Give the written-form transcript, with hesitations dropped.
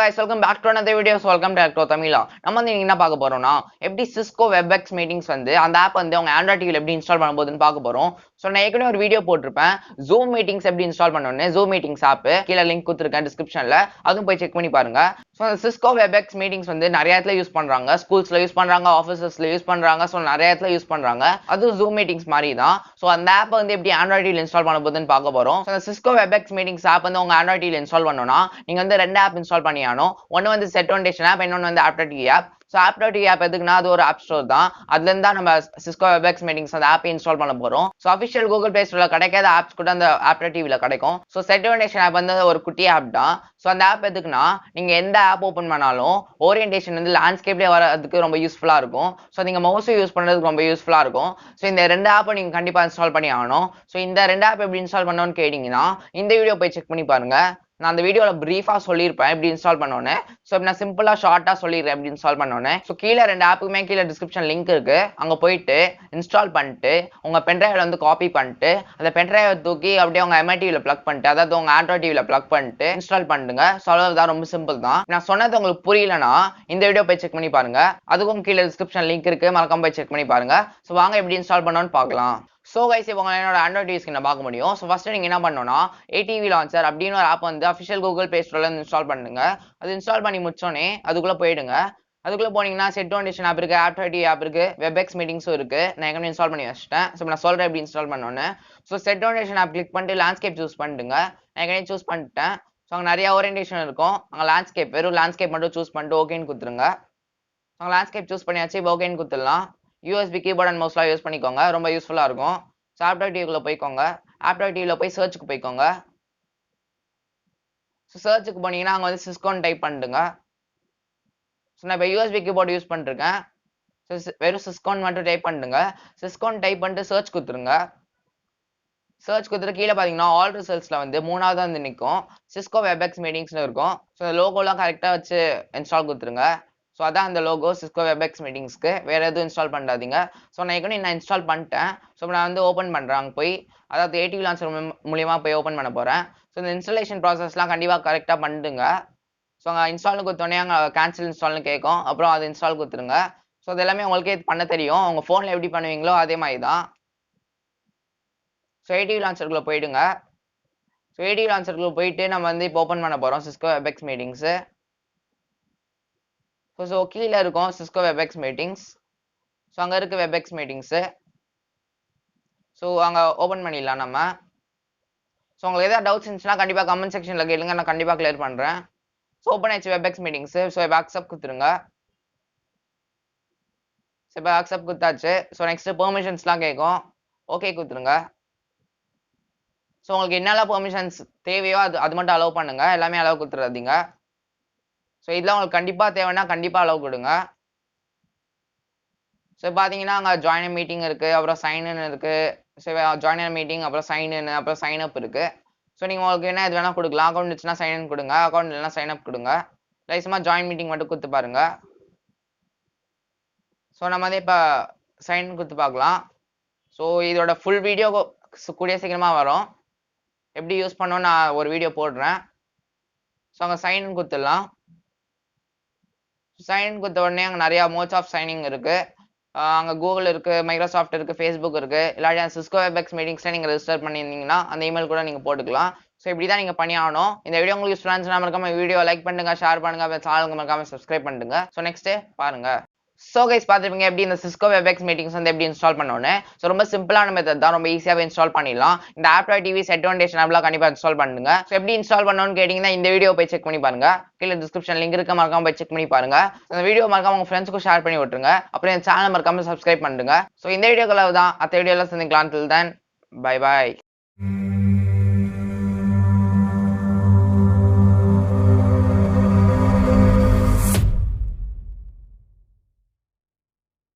guys, welcome back to another video. Welcome to Aptoide TV. நம்ம வந்து என்ன பார்க்க போறோம்னா எப்படி Cisco Webex மீட்டிங்ஸ் வந்து அந்த ஆப் வந்து உங்க Android TV ல எப்படி இன்ஸ்டால் பண்ண போகுதுன்னு பார்க்க போறோம். சோ நான் ஏற்கனவே ஒரு வீடியோ போட்டுருப்பேன் Zoom மீட்டிங்ஸ் எப்படி இன்ஸ்டால் பண்ணனும்னு. Zoom மீட்டிங்ஸ் ஆப் கீழ லிங்க் கொடுத்திருக்கேன் டிஸ்கிரிப்ஷன்ல. அதுவும் போய் செக் பண்ணி பாருங்க. சோ Cisco Webex மீட்டிங்ஸ் வந்து நிறைய இடத்துல யூஸ் பண்றாங்க. ஸ்கூல்ஸ்ல யூஸ் பண்றாங்க, ஆபீசஸ்ல யூஸ் பண்றாங்க. சோ நிறைய இடத்துல யூஸ் பண்றாங்க. அது Zoom மீட்டிங்ஸ் மாதிரி தான். சோ அந்த ஆப் வந்து எப்படி Android TV ல இன்ஸ்டால் பண்ண போகுதுன்னு பார்க்க போறோம். So Cisco Webex meetings app வந்து உங்க Android TV ல இன்ஸ்டால் பண்ணனும்னா நீங்க வந்து ரெண்டு ஆப் இன்ஸ்டால் பண்ணியானோ. ஒன்னு வந்து Orientation app, இன்னொன்னு வந்து Aptoide TV app. So Aptoide TV app எதுக்குன்னா அது ஒரு ஆப் ஸ்டோர் தான். அதுல இருந்தா நம்ம Cisco Webex மீட்டிங்ஸ் அந்த ஆப் இன்ஸ்டால் பண்ண போறோம். சோ அபிஷியல் Google Play Storeல கிடைக்காத ஆப்ஸ் கூட அந்த Aptoide TV ல கிடைக்கும். சோ Orientation app வந்து ஒரு குட்டி ஆப் தான். சோ அந்த ஆப் எதுக்குன்னா நீங்க எந்த ஆப் ஓபன் பண்ணாலும் ஓரியன்டேஷன் வந்து லேண்ட்ஸ்கேப்லயே வரதுக்கு ரொம்ப யூஸ்ஃபுல்லா இருக்கும். சோ நீங்க மவுஸ் யூஸ் பண்றதுக்கு ரொம்ப யூஸ்ஃபுல்லா இருக்கும். சோ இந்த ரெண்டு ஆப்பை நீங்க கண்டிப்பா இன்ஸ்டால் பண்ணி ஆகணும். சோ இந்த ரெண்டு ஆப் எப்படி இன்ஸ்டால் பண்ணணும்னு கேட்டீங்கன்னா இந்த வீடியோ போய் செக் பண்ணி பாருங்க. நான் அந்த வீடியோல பிரீஃபா சொல்லியிருப்பேன் எப்படி இன்ஸ்டால் பண்ணோன்னு. ஸோ நான் சிம்பிளா ஷார்ட்டா சொல்லிடுறேன் எப்படி இன்ஸ்டால் பண்ணோன்னு. ஸோ கீழே ரெண்டு ஆப்புக்குமே கீழே டிஸ்கிரிப்ஷன் லிங்க் இருக்கு. அங்க போயிட்டு இன்ஸ்டால் பண்ணிட்டு உங்க பென்ட்ரைவ்ல வந்து காப்பி பண்ணிட்டு அந்த பென்ட்ரைவை தூக்கி அப்படியே உங்க எம்ஐ டிவில பிளக் பண்ணிட்டு அதாவது உங்க ஆண்ட்ராய்ட் டிவில பிளக் பண்ணிட்டு இன்ஸ்டால் பண்ணுங்க. ஸோ அவ்வளவுதான், ரொம்ப சிம்பிள் தான். நான் சொன்னது உங்களுக்கு புரியலன்னா இந்த வீடியோ போய் செக் பண்ணி பாருங்க. அதுக்கும் கீழே டிஸ்கிரிப்ஷன் லிங்க் இருக்கு, மறக்காம போய் செக் பண்ணி பாருங்க. ஸோ வாங்க எப்படி இன்ஸ்டால் பண்ணணும்னு பார்க்கலாம். ஸோ கைஸ் இப்போ என்னோட ஆண்ட்ராய்ட் டிவி ஸ்கிரீனை பார்க்க முடியும். ஸோ ஃபர்ஸ்ட் நீங்க என்ன பண்ணணும்னா ATV லான்ச்சர் அப்படின்னு ஒரு ஆப் வந்து அஃபிஷியல் கூகுள் பிளே ஸ்டோர்ல இன்ஸ்டால் பண்ணுங்க. அது இன்ஸ்டால் பண்ணி முடிச்சோடனே அதுக்குள்ள போயிடுங்க. அதுக்குள்ள போனீங்கன்னா Orientation app இருக்கு, Aptoide TV app இருக்கு, Webex மீட்டிங்ஸும் இருக்கு. நான் ஏற்கனவே இன்ஸ்டால் பண்ணி வச்சிட்டேன். ஸோ நான் சொல்றேன் எப்படி இன்ஸ்டால் பண்ணணும்னு. ஸோ Orientation app கிளிக் பண்ணிட்டு லேண்ட்ஸ்கேப் சூஸ் பண்ணிடுங்க. நான் ஏற்கனவே சூஸ் பண்ணிட்டேன். ஸோ அங்கே நிறைய ஓரியன்டேஷன் இருக்கும். அங்கே லேண்ட்ஸ்கேப் வெறும் லேண்ட்ஸ்கேப் மட்டும் சூஸ் பண்ணிட்டு ஓகேன்னு கொடுத்துருங்க. அங்கே லேண்ட்ஸ்கேப் சூஸ் பண்ணியாச்சு, இப்போ ஓகேன்னு கொடுத்துடலாம். USB கீபோர்ட் அண்ட் மவுஸ்லாம் யூஸ் பண்ணிக்கோங்க, ரொம்ப யூஸ்ஃபுல்லா இருக்கும். ஸோ Aptoide TVக்குள்ள போய்க்கோங்க. Aptoide TVல போய் சர்ச்சுக்கு போய்க்கோங்க. ஸோ சர்ச்சுக்கு போனீங்கன்னா அங்கே வந்து சிஸ்கோன்னு டைப் பண்ணிடுங்க. ஸோ நான் இப்போ USB கீபோர்டு யூஸ் பண்ணிருக்கேன். ஸோ வெறும் சிஸ்கோன் மட்டும் டைப் பண்ணிடுங்க. சிஸ்கோன் டைப் பண்ணிட்டு சர்ச் கொடுத்துருங்க. சர்ச் கொடுத்துட்டு கீழே பார்த்தீங்கன்னா ஆல் ரிசல்ட்ஸ்ல வந்து மூணாவது வந்து நிற்கும் Cisco Webex மீட்டிங்ஸ்னு இருக்கும். ஸோ லோகோலாம் கரெக்டாக வச்சு இன்ஸ்டால் கொடுத்துருங்க. ஸோ அதான் அந்த லோகோ Cisco Webex மீட்டிங்ஸ்க்கு. வேற எதுவும் இன்ஸ்டால் பண்ணாதீங்க. ஸோ நான் ஏற்கனவே நான் இன்ஸ்டால் பண்ணிட்டேன். ஸோ நான் வந்து ஓப்பன் பண்ணுறேன். அங்கே போய் அதாவது ATV லான்ச்சர் மூலியமா போய் ஓப்பன் பண்ண போகிறேன். ஸோ இந்த இன்ஸ்டாலேஷன் ப்ராசஸ்லாம் கண்டிப்பாக கரெக்டாக பண்ணிடுங்க. ஸோ அங்கே இன்ஸ்டால்னு கொடுத்தோடனே அங்கே கேன்சல் இன்ஸ்டால்னு கேட்கும். அப்புறம் அது இன்ஸ்டால் கொடுத்துருங்க. ஸோ அது எல்லாமே உங்களுக்கே பண்ண தெரியும். உங்கள் ஃபோனில் எப்படி பண்ணுவீங்களோ அதே மாதிரி தான். ஸோ ATV லான்ச்சருக்குள்ளே போயிடுங்க. ஸோ ATV லான்ச்சருக்குள்ளே போயிட்டு நம்ம வந்து இப்போ ஓப்பன் பண்ண போகிறோம் Cisco Webex மீட்டிங்ஸு. ஸோ கீழே இருக்கும் Cisco Webex மீட்டிங்ஸ். ஸோ அங்கே இருக்கு Webex மீட்டிங்ஸு. ஸோ அங்கே ஓப்பன் பண்ணிடலாம் நம்ம. ஸோ உங்களுக்கு எதாவது டவுட்ஸ் இருந்துச்சுன்னா கண்டிப்பாக கமெண்ட் செக்ஷனில் கேளுங்க, நான் கண்டிப்பாக கிளியர் பண்ணுறேன். ஸோ ஓப்பன் ஆயிடுச்சு Webex மீட்டிங்ஸு. ஸோ இப்போ அக்செப்ட் கொடுத்துருங்க. ஸோ இப்போ அக்செப்ட் கொடுத்தாச்சு. ஸோ நெக்ஸ்ட் பெர்மிஷன்ஸ்லாம் கேட்கும், ஓகே கொடுத்துருங்க. ஸோ உங்களுக்கு என்னெல்லாம் பெர்மிஷன்ஸ் தேவையோ அது மட்டும் அலோவ் பண்ணுங்க, எல்லாமே அலோவ் கொடுத்துடாதீங்க. ஸோ இதெல்லாம் உங்களுக்கு கண்டிப்பாக தேவைன்னா கண்டிப்பாக அலோவ் கொடுங்க. ஸோ பார்த்தீங்கன்னா அங்கே ஜாயின் மீட்டிங் இருக்கு, அப்புறம் சைன் இன் இருக்கு. ஸோ ஜாயின் மீட்டிங், அப்புறம் சைன் இன், அப்புறம் சைன் அப் இருக்கு. ஸோ நீங்கள் உங்களுக்கு என்ன இது வேணா கொடுக்கலாம். அக்கௌண்ட் இருந்துச்சுன்னா சைன் இன் கொடுங்க, அக்கௌண்ட் இல்லைனா சைன் அப் கொடுங்க. லைசமாக ஜாயின் மீட்டிங் மட்டும் கொடுத்து பாருங்க. ஸோ நம்ம வந்து இப்போ சைன் இன் கொடுத்து பார்க்கலாம். ஸோ இதோட ஃபுல் வீடியோ கூடிய சீக்கிரமாக வரும். எப்படி யூஸ் பண்ணோன்னு நான் ஒரு வீடியோ போடுறேன். ஸோ அங்கே சைன் இன் கொடுத்துடலாம். சைன் இன் கொடுத்த உடனே அங்கே நிறையா மோட்ஸ் ஆஃப் சைனிங் இருக்கு. அங்கே கூகுள் இருக்கு, மைக்ரோசாஃப்ட் இருக்கு, ஃபேஸ்புக் இருக்கு. இல்லாட்டி Cisco Webex மீட்டிங்ஸ்ல நீங்கள் ரெஜிஸ்டர் பண்ணியிருந்தீங்கன்னா அந்த இமெயில் கூட நீங்கள் போட்டுக்கலாம். ஸோ இப்படி தான் நீங்கள் பண்ணி ஆகணும். இந்த வீடியோ உங்களுக்கு யூஸ்ஃபுல்லாக இருந்துச்சுன்னா மறக்காம வீடியோ லைக் பண்ணுங்க, ஷேர் பண்ணுங்க, அப்புறம் சேனலுக்கு மறக்காம சப்ஸ்கிரைப் பண்ணுங்க. ஸோ நெக்ஸ்ட் பாருங்க. ஸோ கைஸ் பார்த்துருப்பீங்க எப்படி இந்த Cisco Webex மீட்டிங்ஸ் வந்து எப்படி இன்ஸ்டால் பண்ணோன்னு. ஸோ ரொம்ப சிம்பிளான மெத்தட் தான், ரொம்ப ஈஸியாகவே இன்ஸ்டால் பண்ணிடலாம். இந்த Aptoide TV Orientation appலாம் கண்டிப்பாக இன்ஸ்டால் பண்ணுங்க. ஸோ எப்படி இன்ஸ்டால் பண்ணணும்னு கேட்டிங்கன்னா இந்த வீடியோ போய் செக் பண்ணி பாருங்க. கீழே டிஸ்கிரிப்ஷன் லிங்க் இருக்க, மறக்காம போய் செக் பண்ணி பாருங்க. இந்த வீடியோ மறக்காம உங்க ஃப்ரெண்ட்ஸ்க்கும் ஷேர் பண்ணி விட்டுருங்க. அப்புறம் இந்த சேனல் மறக்காம சப்ஸ்கிரைப் பண்ணுங்க. ஸோ இந்த வீடியோக்குள்ள தான் அடுத்த வீடியோல சந்திக்கலாம். Till then, bye bye.